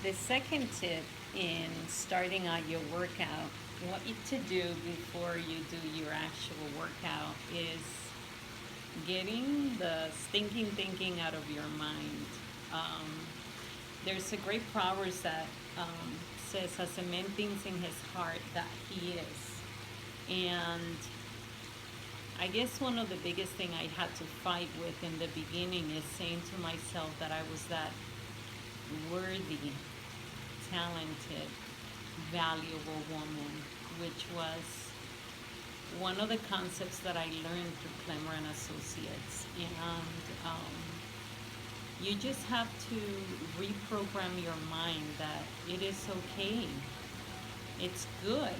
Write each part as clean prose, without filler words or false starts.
The second tip in starting out your workout, what you to do before you do your actual workout is getting the stinking thinking out of your mind. Um, there's a great proverb that says, "As a man thinks in his heart, that he is." And I guess one of the biggest thing I had to fight with in the beginning is saying to myself that I was that worthy, talented, valuable woman, which was one of the concepts that I learned through Clemmer and Associates. And you just have to reprogram your mind that it is okay. It's good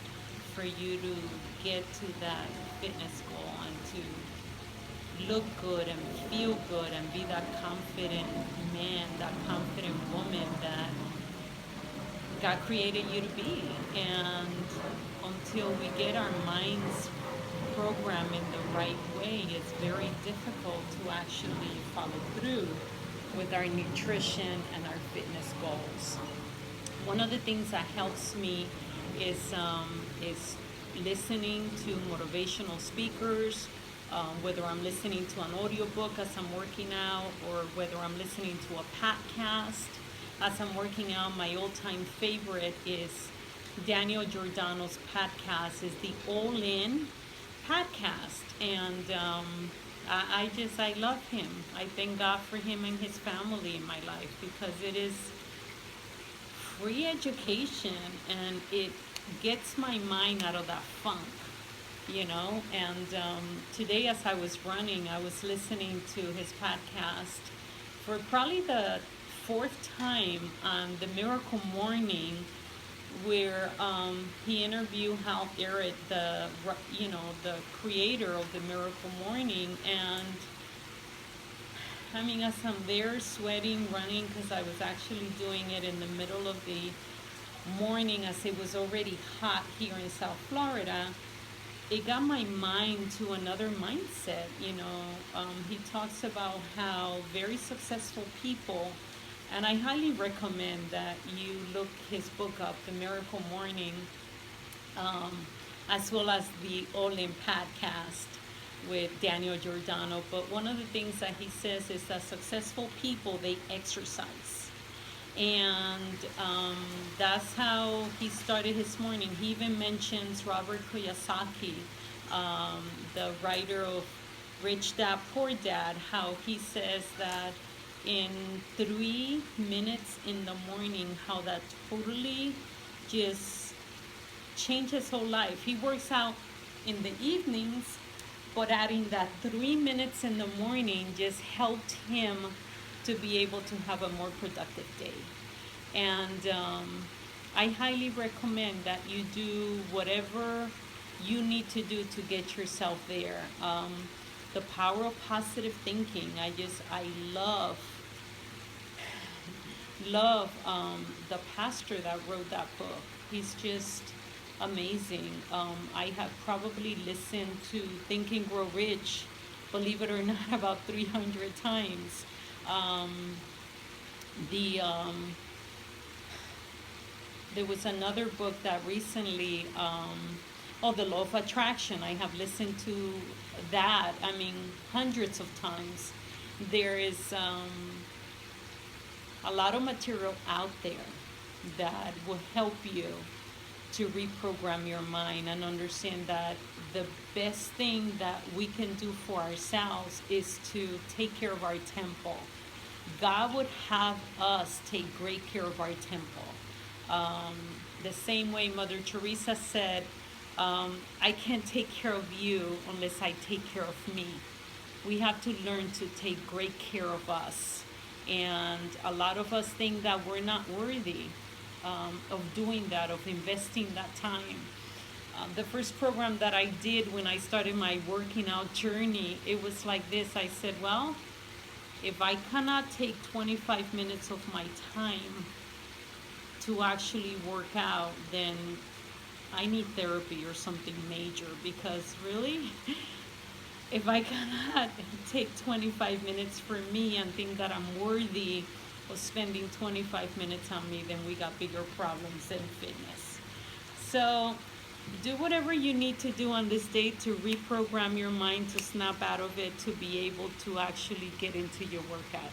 for you to get to that fitness goal and to look good and feel good and be that confident man, that confident woman that God created you to be. And until we get our minds programmed in the right way, it's very difficult to actually follow through with our nutrition and our fitness goals. One of the things that helps me is listening to motivational speakers, whether I'm listening to an audiobook as I'm working out or whether I'm listening to a podcast as I'm working out. My all-time favorite is Daniel Giordano's podcast, is the All In podcast. And I love him. I thank God for him and his family in my life because it is free education and it gets my mind out of that funk, you know. And today, as I was running, I was listening to his podcast for probably the fourth time on the Miracle Morning, where he interviewed Hal Garrett, the creator of the Miracle Morning. And I mean, as I'm there sweating, running, because I was actually doing it in the middle of the morning as it was already hot here in South Florida, it got my mind to another mindset. He talks about how very successful people, and I highly recommend that you look his book up, The Miracle Morning, as well as the All In podcast with Daniel Giordano. But one of the things that he says is that successful people, they exercise. And that's how he started his morning. He even mentions Robert Kiyosaki, the writer of Rich Dad Poor Dad, how he says that in 3 minutes in the morning, how that totally just changed his whole life. He works out in the evenings, but adding that 3 minutes in the morning just helped him to be able to have a more productive day. And I highly recommend that you do whatever you need to do to get yourself there. The power of positive thinking. I love the pastor that wrote that book. He's just amazing. I have probably listened to Think and Grow Rich, believe it or not, about 300 times. The There was another book that recently, The Law of Attraction. I have listened to that, I mean, hundreds of times. There is a lot of material out there that will help you to reprogram your mind and understand that the best thing that we can do for ourselves is to take care of our temple. God would have us take great care of our temple. The same way Mother Teresa said, I can't take care of you unless I take care of me. We have to learn to take great care of us. And a lot of us think that we're not worthy of doing that, of investing that time. The first program that I did when I started my working out journey, it was like this. I said, well, if I cannot take 25 minutes of my time to actually work out, then I need therapy or something major, because really, if I cannot take 25 minutes for me and think that I'm worthy was spending 25 minutes on me, then we got bigger problems than fitness. So do whatever you need to do on this day to reprogram your mind to snap out of it, to be able to actually get into your workout.